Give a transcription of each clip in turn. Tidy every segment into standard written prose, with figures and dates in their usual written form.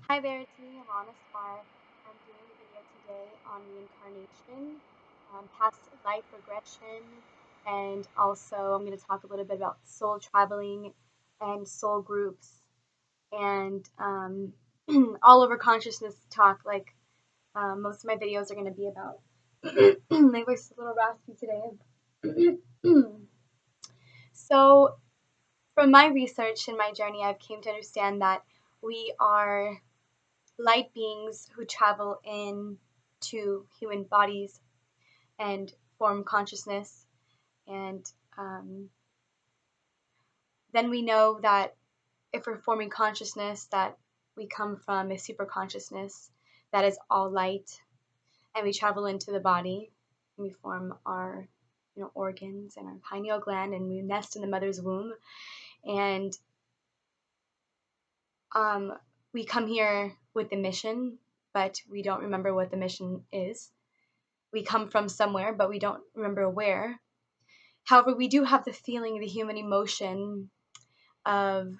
Hi there, it's me, Alana Spar. I'm doing a video today on reincarnation, past life regression, and also I'm going to talk a little bit about soul traveling and soul groups and all over consciousness talk. Like most of my videos are going to be about. My voice is a little raspy today. So, from my research and my journey, I've came to understand that we are light beings who travel into human bodies and form consciousness. And um, then we know that if we're forming consciousness, that we come from a super consciousness that is all light, and we travel into the body, and we form our organs and our pineal gland, and we nest in the mother's womb, and um, we come here with a mission, but we don't remember what the mission is. We come from somewhere, but we don't remember where. However, we do have the feeling, the human emotion of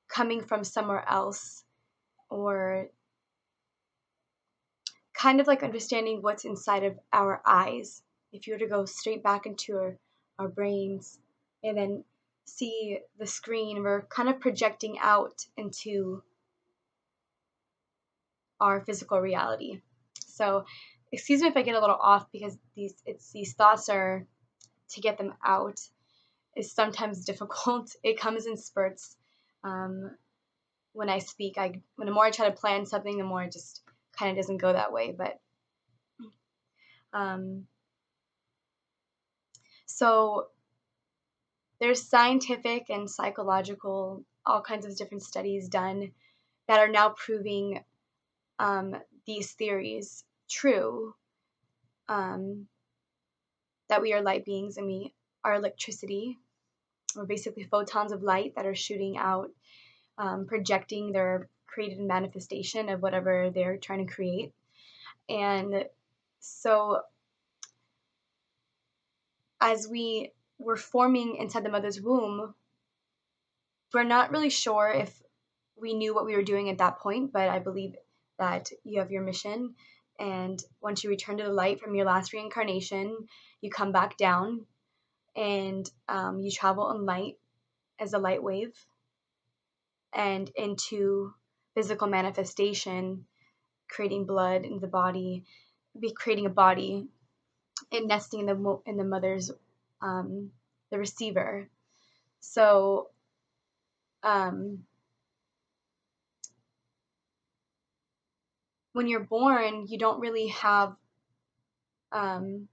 coming from somewhere else, or kind of like understanding what's inside of our eyes. If you were to go straight back into our brains and then see the screen, we're kind of projecting out into our physical reality. So, excuse me if I get a little off because these thoughts are to get them out is sometimes difficult. It comes in spurts. Um, when I speak, when the more I try to plan something, the more it just kind of doesn't go that way. But um, so there's scientific and psychological, all kinds of different studies done that are now proving um, these theories true. That we are light beings and we are electricity, or basically photons of light that are shooting out, projecting their created manifestation of whatever they're trying to create. And so, as we were forming inside the mother's womb, we're not really sure if we knew what we were doing at that point, but I believe that you have your mission. And once you return to the light from your last reincarnation, you come back down and you travel in light as a light wave and into physical manifestation, creating blood in the body, be creating a body and nesting in the mother's the receiver. So um, when you're born, you don't really have um,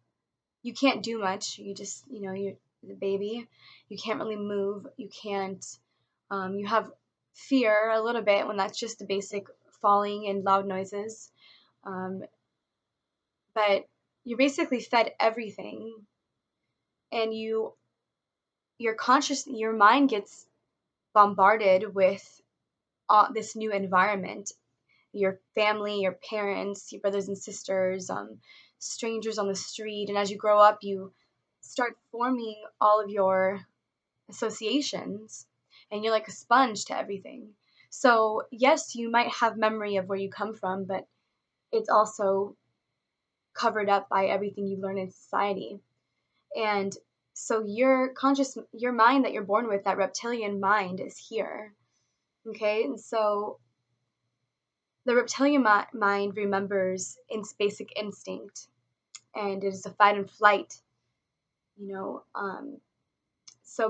you can't do much. You just you're the baby. You can't really move. You can't. You have fear a little bit when that's just the basic falling and loud noises. Um, but you're basically fed everything, and your mind gets bombarded with this new environment, your family, your parents, your brothers and sisters, strangers on the street. And as you grow up, you start forming all of your associations, and you're like a sponge to everything. So, yes, you might have memory of where you come from, but it's also covered up by everything you learn in society. And so your mind that you're born with, that reptilian mind, is here. Okay, and so the reptilian mind remembers its basic instinct, and it is a fight and flight. You know,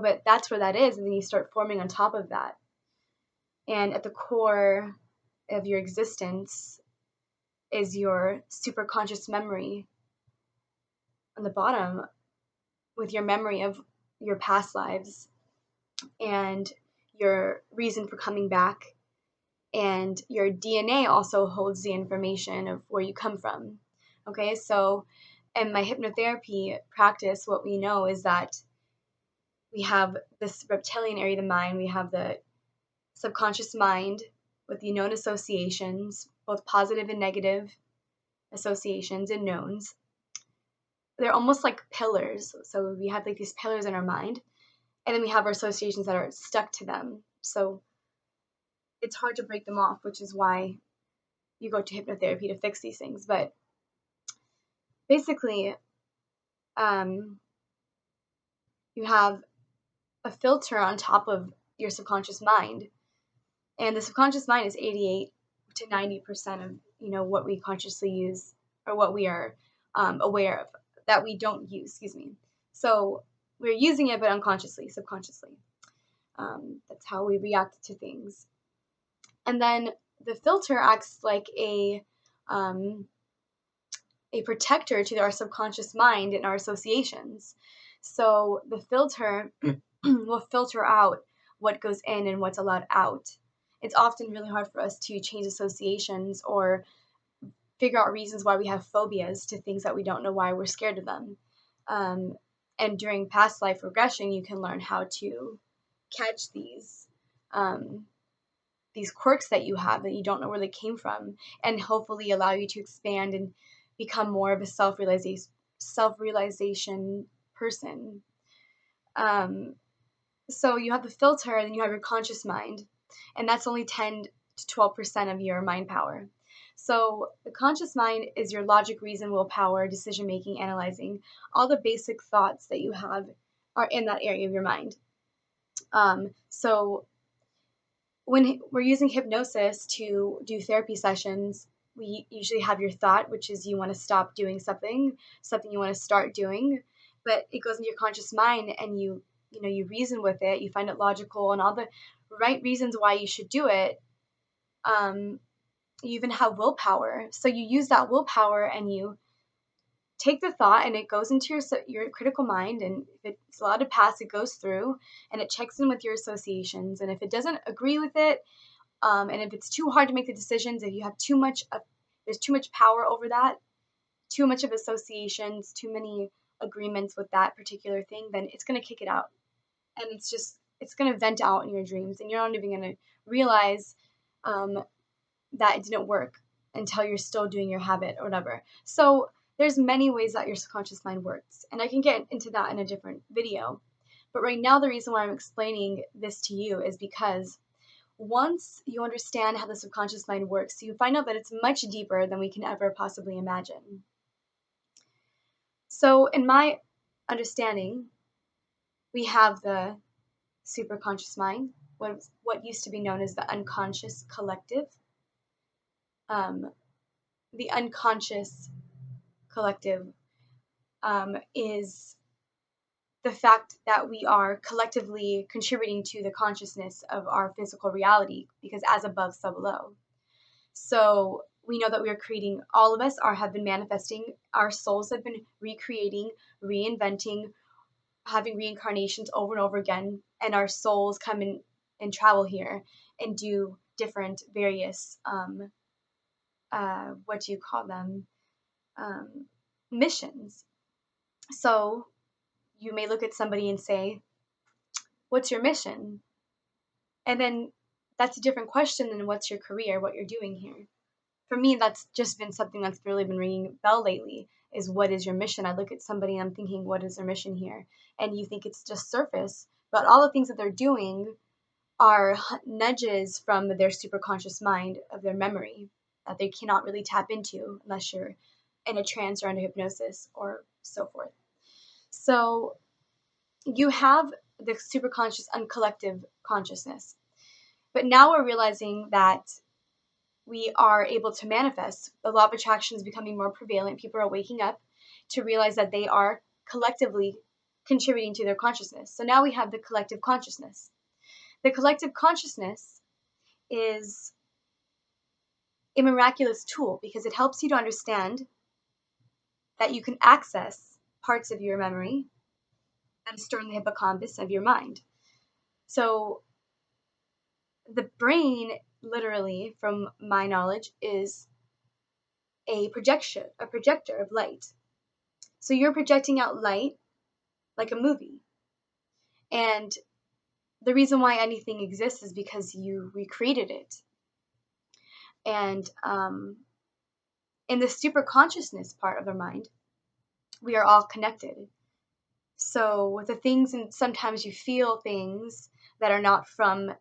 but that's where that is, and then you start forming on top of that. And at the core of your existence is your superconscious memory on the bottom, with your memory of your past lives and your reason for coming back. And your DNA also holds the information of where you come from. Okay, so in my hypnotherapy practice, what we know is that we have this reptilian area of the mind, we have the subconscious mind with the known associations, both positive and negative associations and knowns. They're almost like pillars. So we have like these pillars in our mind, and then we have our associations that are stuck to them. So it's hard to break them off, which is why you go to hypnotherapy to fix these things. But basically, um, you have a filter on top of your subconscious mind, and the subconscious mind is 88 to 90% of what we consciously use, or what we are aware of that we don't use. Excuse me. So we're using it, but unconsciously, subconsciously. That's how we react to things. And then the filter acts like a protector to our subconscious mind and our associations. So the filter will filter out what goes in and what's allowed out. It's often really hard for us to change associations or figure out reasons why we have phobias to things that we don't know why we're scared of them. Um, and during past life regression, you can learn how to catch um, these quirks that you have that you don't know where they came from, and hopefully allow you to expand and become more of a self-realization person. Um, so you have the filter, and then you have your conscious mind, and that's only 10 to 12% of your mind power. So the conscious mind is your logic, reason, willpower, decision making, analyzing. All the basic thoughts that you have are in that area of your mind. So when we're using hypnosis to do therapy sessions, we usually have your thought, which is you want to stop doing something you want to start doing, but it goes into your conscious mind, and you reason with it, you find it logical and all the right reasons why you should do it. You even have willpower, so you use that willpower and you take the thought, and it goes into your critical mind, and if it's allowed to pass, it goes through, and it checks in with your associations, and if it doesn't agree with it, and if it's too hard to make the decisions, if you have there's too much power over that, too much of associations, too many agreements with that particular thing, then it's going to kick it out. And it's going to vent out in your dreams. And you're not even going to realize that it didn't work until you're still doing your habit or whatever. So there's many ways that your subconscious mind works. And I can get into that in a different video. But right now, the reason why I'm explaining this to you is because once you understand how the subconscious mind works, you find out that it's much deeper than we can ever possibly imagine. So, in my understanding, we have the superconscious mind, what used to be known as the unconscious collective. The unconscious collective is the fact that we are collectively contributing to the consciousness of our physical reality, because as above, so below. So we know that we are creating, all of us have been manifesting, our souls have been recreating, reinventing, having reincarnations over and over again, and our souls come in and travel here and do different various, what do you call them, missions. So you may look at somebody and say, what's your mission? And then that's a different question than what's your career, what you're doing here. For me, that's just been something that's really been ringing a bell lately, is what is your mission? I look at somebody and I'm thinking, what is their mission here? And you think it's just surface, but all the things that they're doing are nudges from their superconscious mind of their memory that they cannot really tap into unless you're in a trance or under hypnosis or so forth. So you have the superconscious and collective consciousness. But now we're realizing that we are able to manifest. The law of attraction is becoming more prevalent. People are waking up to realize that they are collectively contributing to their consciousness. So now we have the collective consciousness. The collective consciousness is a miraculous tool because it helps you to understand that you can access parts of your memory that is stored in the hippocampus of your mind. So the brain, literally, from my knowledge, is a projector of light. So you're projecting out light like a movie. And the reason why anything exists is because you recreated it. And in the super consciousness part of our mind, we are all connected. So with the things, and sometimes you feel things that are not from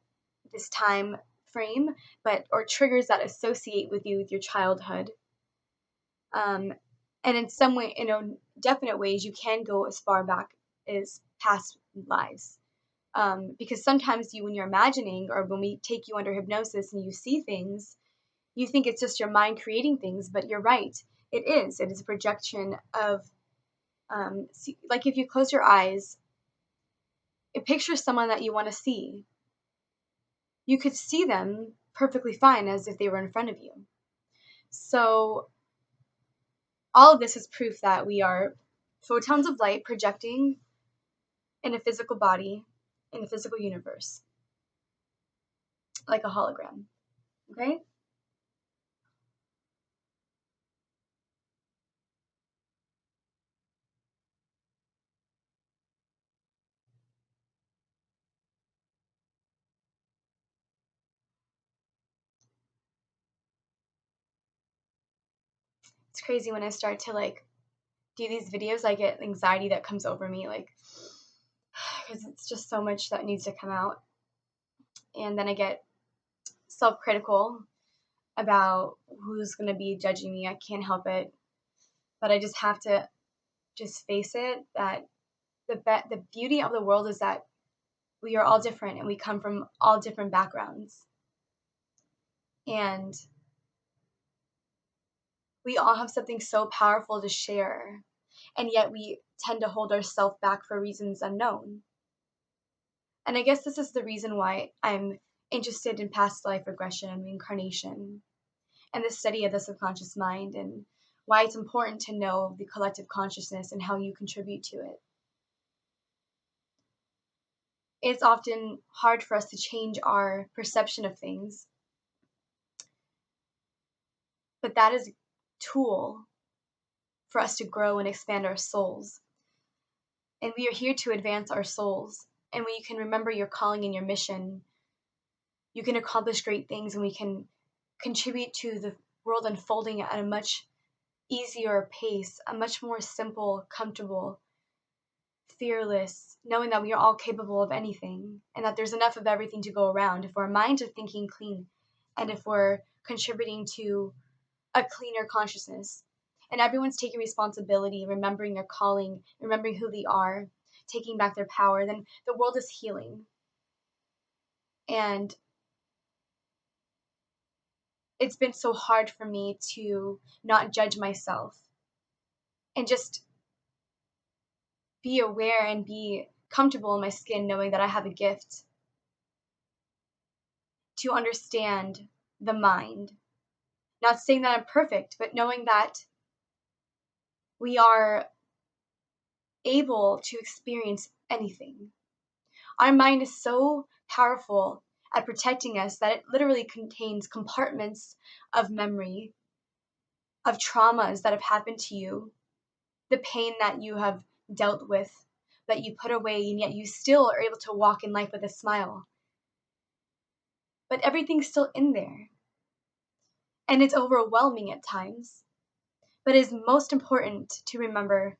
this time frame, but or triggers that associate with you with your childhood. Um, and in some way, definite ways, you can go as far back as past lives. Because sometimes when you're imagining, or when we take you under hypnosis and you see things, you think it's just your mind creating things, but you're right. It is. It is a projection of, like if you close your eyes, and picture someone that you want to see. You could see them perfectly fine as if they were in front of you. So all of this is proof that we are photons of light projecting in a physical body, in a physical universe, like a hologram. Okay? It's crazy when I start to do these videos, I get anxiety that comes over me, because it's just so much that needs to come out. And then I get self-critical about who's going to be judging me. I can't help it. But I just have to just face it that the beauty of the world is that we are all different and we come from all different backgrounds. And we all have something so powerful to share. And yet we tend to hold ourselves back for reasons unknown. And I guess this is the reason why I'm interested in past life regression and reincarnation and the study of the subconscious mind, and why it's important to know the collective consciousness and how you contribute to it. It's often hard for us to change our perception of things, but that is a tool for us to grow and expand our souls. And we are here to advance our souls. And when you can remember your calling and your mission, you can accomplish great things, and we can contribute to the world unfolding at a much easier pace, a much more simple, comfortable, fearless, knowing that we are all capable of anything and that there's enough of everything to go around if our minds are thinking clean and if we're contributing to a cleaner consciousness. And everyone's taking responsibility, remembering their calling, remembering who they are, taking back their power, then the world is healing. And it's been so hard for me to not judge myself and just be aware and be comfortable in my skin, knowing that I have a gift to understand the mind. Not saying that I'm perfect, but knowing that we are able to experience anything. Our mind is so powerful at protecting us that it literally contains compartments of memory, of traumas that have happened to you, the pain that you have dealt with, that you put away, and yet you still are able to walk in life with a smile. But everything's still in there. And it's overwhelming at times. But it is most important to remember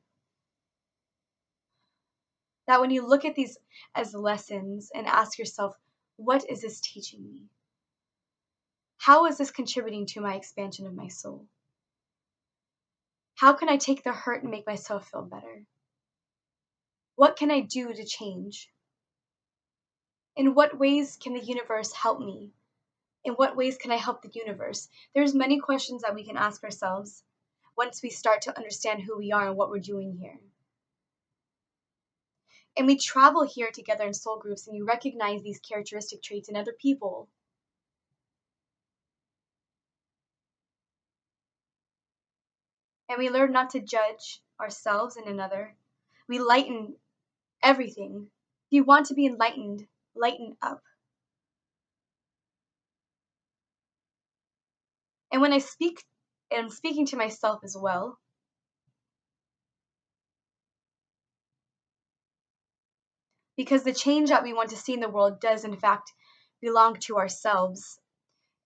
that when you look at these as lessons and ask yourself, what is this teaching me? How is this contributing to my expansion of my soul? How can I take the hurt and make myself feel better? What can I do to change? In what ways can the universe help me? In what ways can I help the universe? There's many questions that we can ask ourselves once we start to understand who we are and what we're doing here. And we travel here together in soul groups, and you recognize these characteristic traits in other people. And we learn not to judge ourselves and another. We lighten everything. If you want to be enlightened, lighten up. And when I speak, I'm speaking to myself as well. Because the change that we want to see in the world does, in fact, belong to ourselves.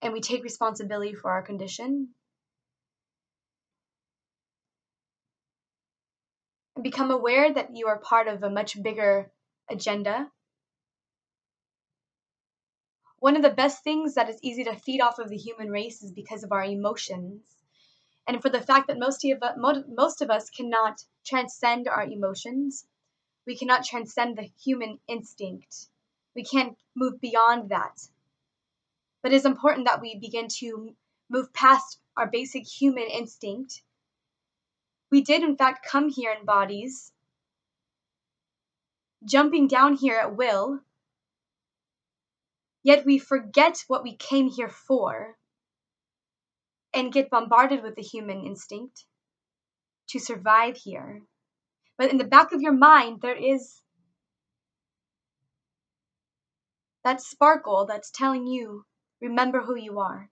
And we take responsibility for our condition. And become aware that you are part of a much bigger agenda. One of the best things that is easy to feed off of the human race is because of our emotions. And for the fact that most of us cannot transcend our emotions, we cannot transcend the human instinct. We can't move beyond that. But it is important that we begin to move past our basic human instinct. We did, in fact, come here in bodies, jumping down here at will, yet we forget what we came here for and get bombarded with the human instinct to survive here. But in the back of your mind, there is that sparkle that's telling you, remember who you are.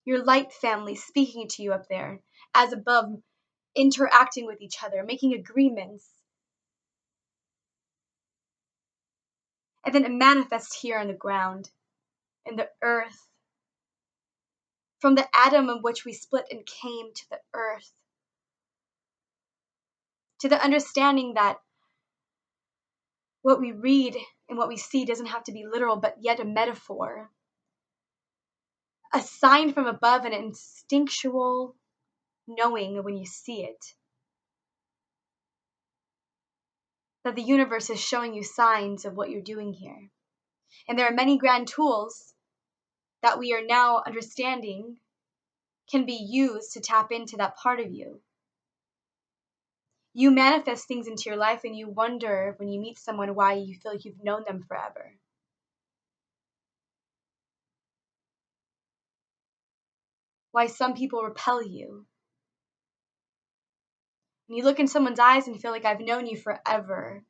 Your light family speaking to you up there, as above, interacting with each other, making agreements. And then it manifests here on the ground, in the earth. From the atom of which we split and came to the earth. To the understanding that what we read and what we see doesn't have to be literal, but yet a metaphor. A sign from above, an instinctual knowing when you see it. That the universe is showing you signs of what you're doing here. And there are many grand tools that we are now understanding can be used to tap into that part of you. You manifest things into your life and you wonder when you meet someone why you feel like you've known them forever. Why some people repel you. When you look in someone's eyes and feel like I've known you forever,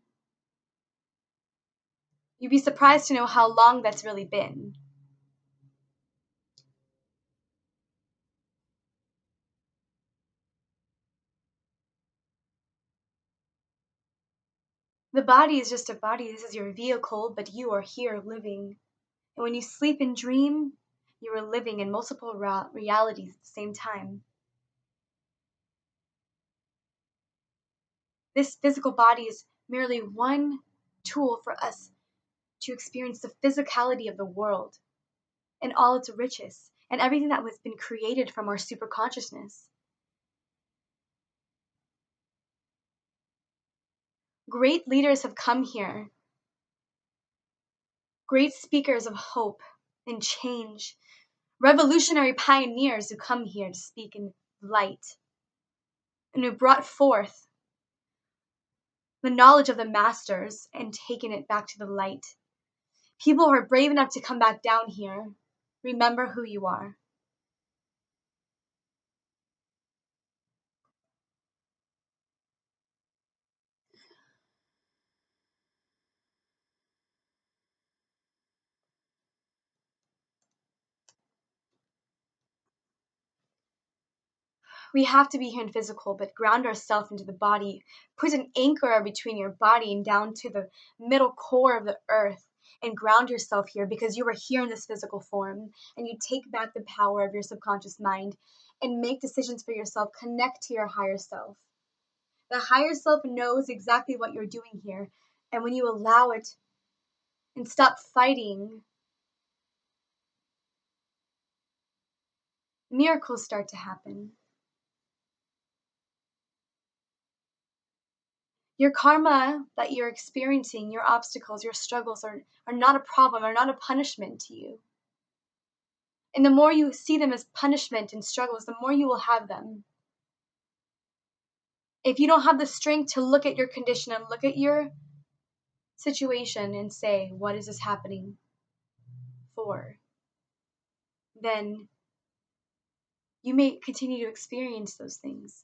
you'd be surprised to know how long that's really been. The body is just a body. This is your vehicle, but you are here living. And when you sleep and dream, you are living in multiple realities at the same time. This physical body is merely one tool for us to experience the physicality of the world and all its riches and everything that has been created from our superconsciousness. Great leaders have come here. Great speakers of hope and change. Revolutionary pioneers who come here to speak in light and who brought forth the knowledge of the masters and taken it back to the light. People who are brave enough to come back down here. Remember who you are. We have to be here in physical, but ground ourselves into the body. Put an anchor between your body and down to the middle core of the earth and ground yourself here because you are here in this physical form and you take back the power of your subconscious mind and make decisions for yourself. Connect to your higher self. The higher self knows exactly what you're doing here. And when you allow it and stop fighting, miracles start to happen. Your karma that you're experiencing, your obstacles, your struggles are not a problem, are not a punishment to you. And the more you see them as punishment and struggles, the more you will have them. If you don't have the strength to look at your condition and look at your situation and say, what is this happening for? Then you may continue to experience those things.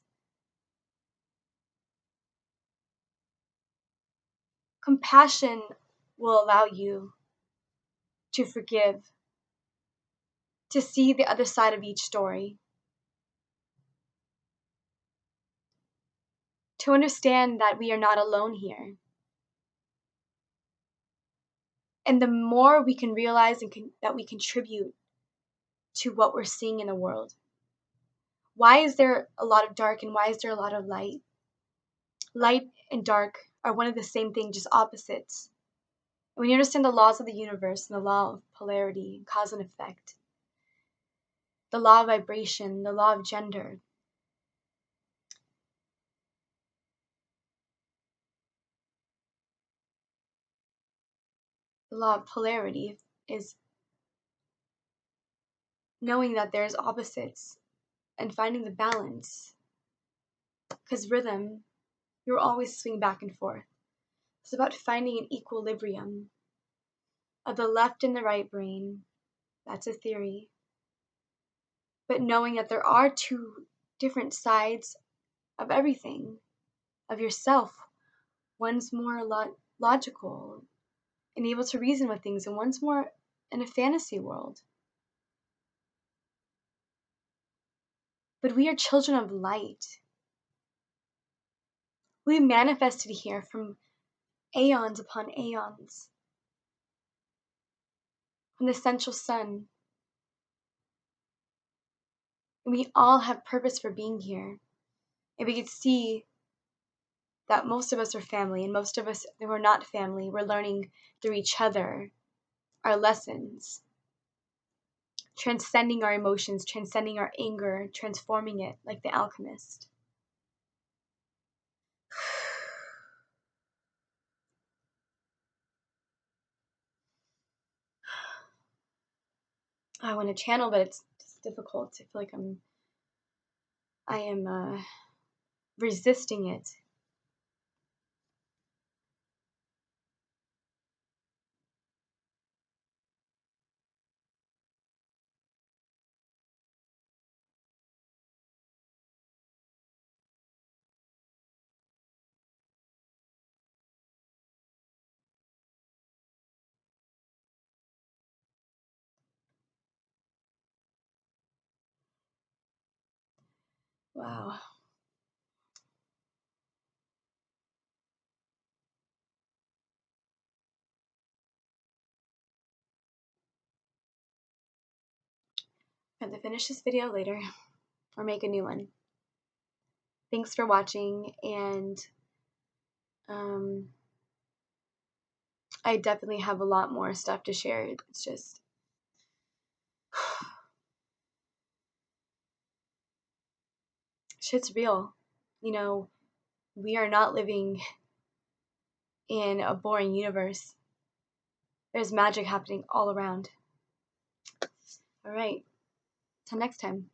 Compassion will allow you to forgive, to see the other side of each story, to understand that we are not alone here. And the more we can realize that we contribute to what we're seeing in the world. Why is there a lot of dark and why is there a lot of light? Light and dark are one of the same thing, just opposites. When you understand the laws of the universe and the law of polarity, cause and effect, the law of vibration, the law of gender, the law of polarity is knowing that there's opposites and finding the balance. Because rhythm, you're always swinging back and forth. It's about finding an equilibrium of the left and the right brain. That's a theory. But knowing that there are two different sides of everything, of yourself. One's more logical and able to reason with things, and one's more in a fantasy world. But we are children of light. We manifested here from aeons upon aeons, from the central sun. And we all have purpose for being here. And we could see that most of us are family, and most of us who are not family, we're learning through each other our lessons, transcending our emotions, transcending our anger, transforming it like the alchemist. I want to channel, but it's difficult. I feel like I am resisting it. Wow. I'm going to finish this video later or make a new one. Thanks for watching, and I definitely have a lot more stuff to share. It's just shit's real. You know, we are not living in a boring universe. There's magic happening all around. All right. Till next time.